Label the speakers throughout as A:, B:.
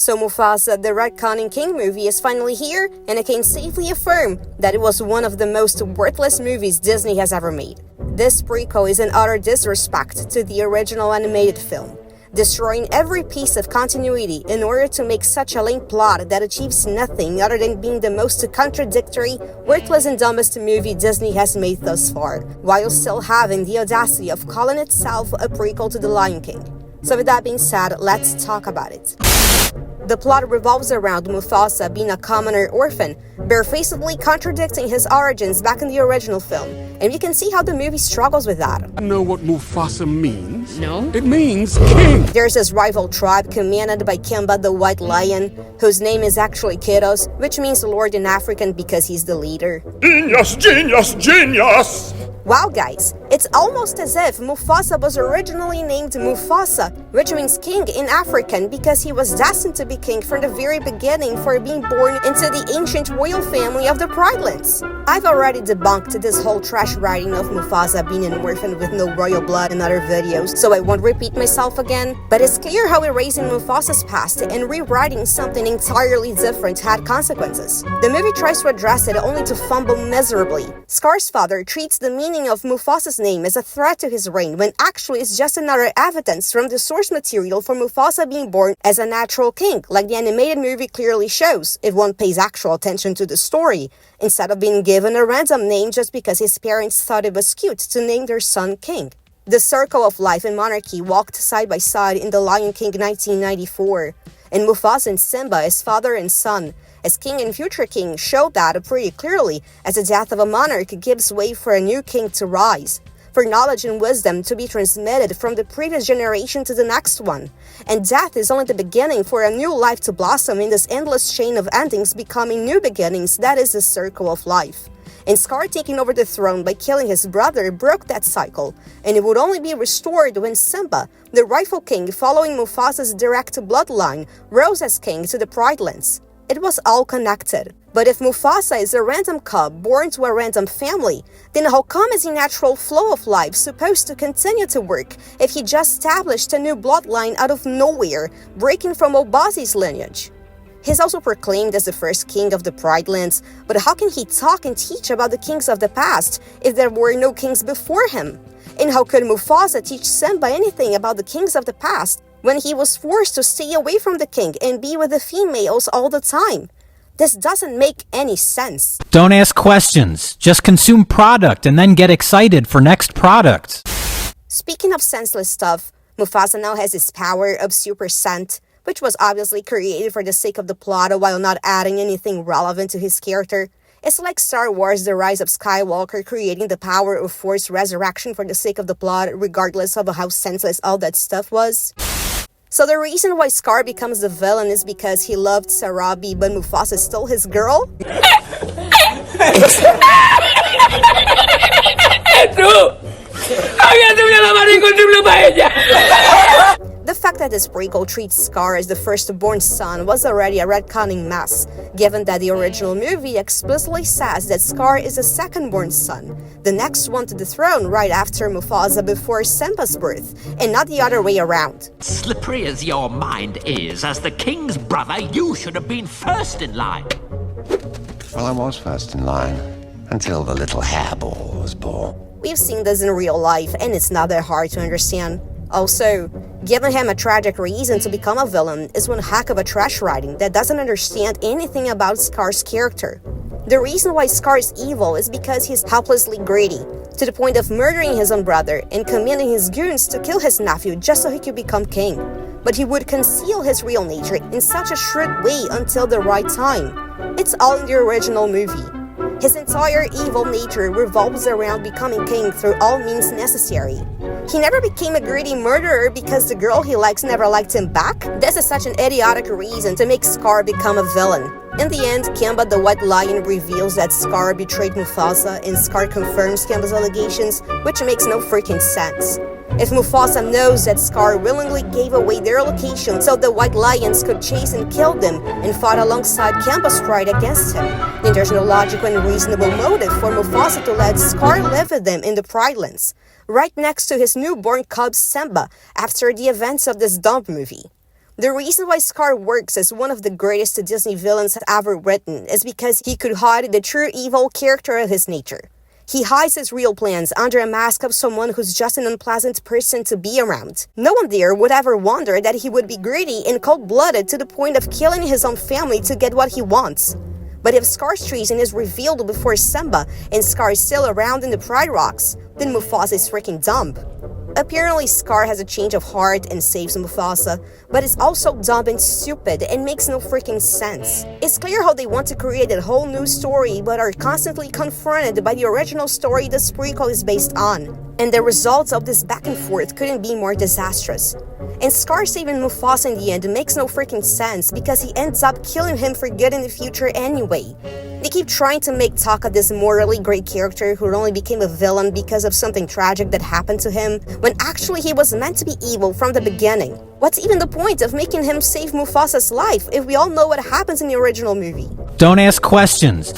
A: So Mufasa, the Retconning King movie is finally here, and I can safely affirm that it was one of the most worthless movies Disney has ever made. This prequel is an utter disrespect to the original animated film, destroying every piece of continuity in order to make such a lame plot that achieves nothing other than being the most contradictory, worthless and dumbest movie Disney has made thus far, while still having the audacity of calling itself a prequel to The Lion King. So with that being said, let's talk about it. The plot revolves around Mufasa being a commoner orphan, barefacedly contradicting his origins back in the original film, and you can see how the movie struggles with that.
B: You know what Mufasa means?
C: No.
B: It means king.
A: There's this rival tribe commanded by Pumba the White Lion, whose name is actually Kiros, which means Lord in African because he's the leader.
B: Genius, genius, genius!
A: Wow guys, it's almost as if Mufasa was originally named Mufasa, which means king in African because he was destined to be king from the very beginning for being born into the ancient royal family of the Pridelands. I've already debunked this whole trash writing of Mufasa being an orphan with no royal blood in other videos, so I won't repeat myself again, but it's clear how erasing Mufasa's past and rewriting something entirely different had consequences. The movie tries to address it only to fumble miserably. Scar's father treats the meaning of Mufasa's name as a threat to his reign when actually it's just another evidence from the source material for Mufasa being born as a natural king, like the animated movie clearly shows, if one pays actual attention to the story, instead of being given a random name just because his parents thought it was cute to name their son king. The circle of life and monarchy walked side by side in The Lion King 1994, and Mufasa and Simba as father and son, as king and future king, showed that pretty clearly as the death of a monarch gives way for a new king to rise, for knowledge and wisdom to be transmitted from the previous generation to the next one. And death is only the beginning for a new life to blossom in this endless chain of endings becoming new beginnings that is the circle of life. And Scar taking over the throne by killing his brother broke that cycle, and it would only be restored when Simba, the rightful king following Mufasa's direct bloodline, rose as king to the Pridelands. It was all connected. But if Mufasa is a random cub born to a random family, then how come is the natural flow of life supposed to continue to work if he just established a new bloodline out of nowhere, breaking from Obazi's lineage? He's also proclaimed as the first king of the Pridelands, but how can he talk and teach about the kings of the past if there were no kings before him? And how could Mufasa teach Simba anything about the kings of the past when he was forced to stay away from the king and be with the females all the time? This doesn't make any sense.
D: Don't ask questions. Just consume product and then get excited for next product.
A: Speaking of senseless stuff, Mufasa now has his power of super scent, which was obviously created for the sake of the plot while not adding anything relevant to his character. It's like Star Wars The Rise of Skywalker creating the power of forced resurrection for the sake of the plot, regardless of how senseless all that stuff was. So the reason why Scar becomes the villain is because he loved Sarabi but Mufasa stole his girl? The fact that this prequel treats Scar as the firstborn son was already a retconning mess, given that the original movie explicitly says that Scar is a second-born son, the next one to the throne right after Mufasa before Simba's birth, and not the other way around.
E: Slippery as your mind is, as the king's brother, you should have been first in line.
F: Well, I was first in line, until the little hairball was born.
A: We've seen this in real life, and it's not that hard to understand. Also, giving him a tragic reason to become a villain is one heck of a trash writing that doesn't understand anything about Scar's character. The reason why Scar is evil is because he's helplessly greedy, to the point of murdering his own brother and commanding his goons to kill his nephew just so he could become king. But he would conceal his real nature in such a shrewd way until the right time. It's all in the original movie. His entire evil nature revolves around becoming king through all means necessary. He never became a greedy murderer because the girl he likes never liked him back. This is such an idiotic reason to make Scar become a villain. In the end, Kimba the White Lion reveals that Scar betrayed Mufasa, and Scar confirms Kimba's allegations, which makes no freaking sense. If Mufasa knows that Scar willingly gave away their location so the White Lions could chase and kill them and fought alongside Kimba's pride against him, then there's no logical and reasonable motive for Mufasa to let Scar live with them in the Pridelands, right next to his newborn cub Simba after the events of this dumb movie. The reason why Scar works as one of the greatest Disney villains ever written is because he could hide the true evil character of his nature. He hides his real plans under a mask of someone who's just an unpleasant person to be around. No one there would ever wonder that he would be greedy and cold-blooded to the point of killing his own family to get what he wants. But if Scar's treason is revealed before Simba and Scar is still around in the Pride Rocks, then Mufasa is freaking dumb. Apparently, Scar has a change of heart and saves Mufasa, but it's also dumb and stupid and makes no freaking sense. It's clear how they want to create a whole new story but are constantly confronted by the original story this prequel is based on. And the results of this back and forth couldn't be more disastrous. And Scar saving Mufasa in the end makes no freaking sense because he ends up killing him for good in the future anyway. They keep trying to make Taka this morally great character who only became a villain because of something tragic that happened to him, when actually he was meant to be evil from the beginning. What's even the point of making him save Mufasa's life if we all know what happens in the original movie?
D: Don't ask questions.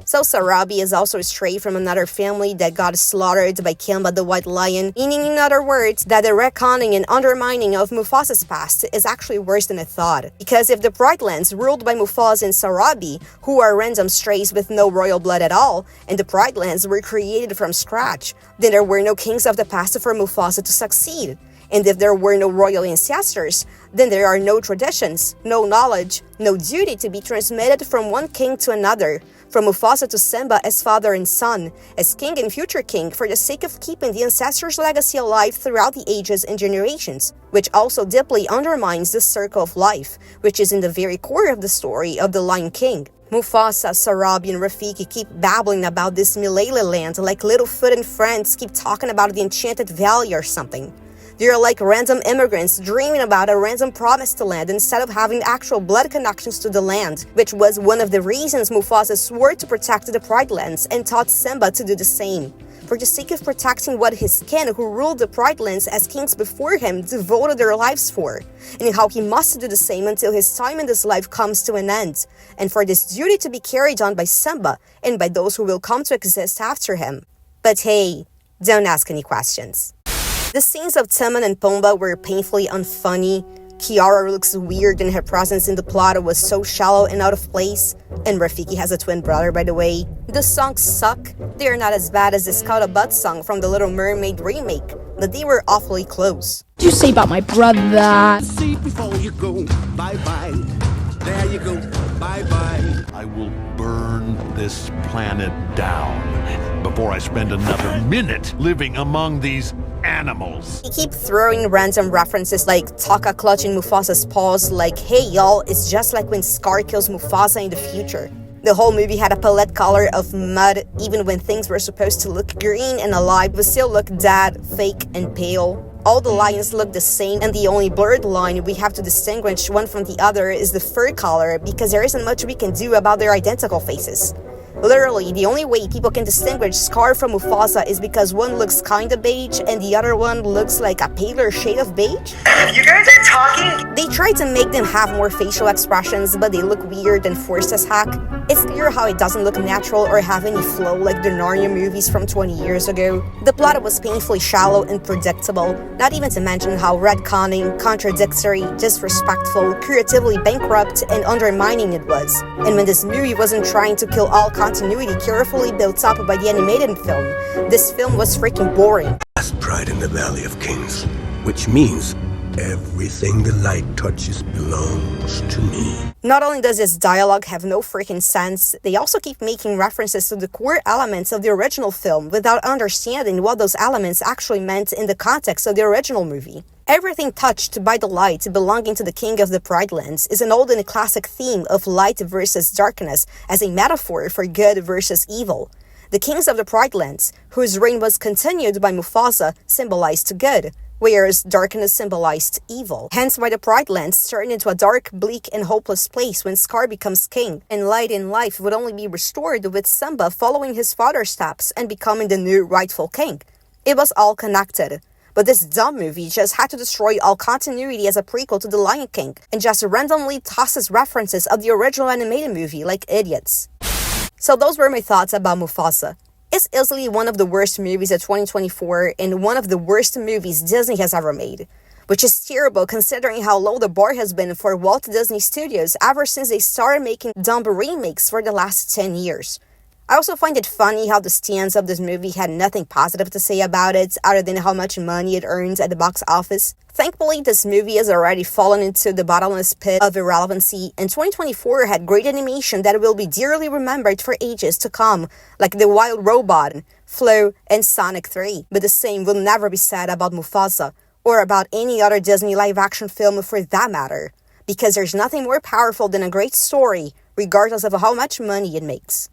A: So Sarabi is also estranged from another family that got slaughtered by Kimba the White Lion, meaning in other words that the retconning and undermining of Mufasa's past is actually worse than I thought. Because if the Pride Lands ruled by Mufasa and Sarabi, who are random strays with no royal blood at all, and the Pride Lands were created from scratch, then there were no kings of the past for Mufasa to succeed. And if there were no royal ancestors, then there are no traditions, no knowledge, no duty to be transmitted from one king to another, from Mufasa to Simba as father and son, as king and future king for the sake of keeping the ancestors' legacy alive throughout the ages and generations, which also deeply undermines the circle of life, which is in the very core of the story of the Lion King. Mufasa, Sarabi, and Rafiki keep babbling about this Milele land like Littlefoot and friends keep talking about the Enchanted Valley or something. They're like random immigrants dreaming about a random promised land instead of having actual blood connections to the land, which was one of the reasons Mufasa swore to protect the Pride Lands and taught Simba to do the same. For the sake of protecting what his kin who ruled the Pride Lands as kings before him devoted their lives for, and how he must do the same until his time in this life comes to an end, and for this duty to be carried on by Simba and by those who will come to exist after him. But hey, don't ask any questions. The scenes of Timon and Pumba were painfully unfunny. Kiara looks weird and her presence in the plot was so shallow and out of place. And Rafiki has a twin brother, by the way. The songs suck. They are not as bad as the Scout a Butt song from the Little Mermaid remake, but they were awfully close.
C: What did you say about my brother?
B: See before you go, bye-bye. There you go, bye-bye.
G: I will burn this planet down before I spend another minute living among these animals.
A: They keep throwing random references like Taka clutching Mufasa's paws like, hey y'all, it's just like when Scar kills Mufasa in the future. The whole movie had a palette color of mud, even when things were supposed to look green and alive, but still look dead, fake, and pale. All the lions look the same, and the only blurred line we have to distinguish one from the other is the fur color, because there isn't much we can do about their identical faces. Literally, the only way people can distinguish Scar from Mufasa is because one looks kinda beige and the other one looks like a paler shade of beige.
H: You guys are talking?
A: They try to make them have more facial expressions, but they look weird and forced as heck. It's clear how it doesn't look natural or have any flow like the Narnia movies from 20 years ago. The plot was painfully shallow and predictable, not even to mention how retconning, contradictory, disrespectful, creatively bankrupt, and undermining it was. And when this movie wasn't trying to kill all continuity carefully built up by the animated film, this film was freaking boring.
I: Last Pride in the Valley of Kings, which means everything the light touches belongs to me.
A: Not only does this dialogue have no freaking sense, they also keep making references to the core elements of the original film without understanding what those elements actually meant in the context of the original movie. Everything touched by the light belonging to the king of the Pride Lands is an old and classic theme of light versus darkness as a metaphor for good versus evil. The kings of the Pride Lands, whose reign was continued by Mufasa, symbolized good, whereas darkness symbolized evil. Hence why the Pride Lands turned into a dark, bleak, and hopeless place when Scar becomes king, and light in life would only be restored with Simba following his father's steps and becoming the new rightful king. It was all connected. But this dumb movie just had to destroy all continuity as a prequel to The Lion King, and just randomly tosses references of the original animated movie like idiots. So those were my thoughts about Mufasa. It's easily one of the worst movies of 2024 and one of the worst movies Disney has ever made. which is terrible considering how low the bar has been for Walt Disney Studios ever since they started making dumb remakes for the last 10 years. I also find it funny how the stands of this movie had nothing positive to say about it, other than how much money it earns at the box office. Thankfully, this movie has already fallen into the bottomless pit of irrelevancy, and 2024 had great animation that will be dearly remembered for ages to come, like The Wild Robot, Flo, and Sonic 3. But the same will never be said about Mufasa, or about any other Disney live-action film for that matter, because there's nothing more powerful than a great story, regardless of how much money it makes.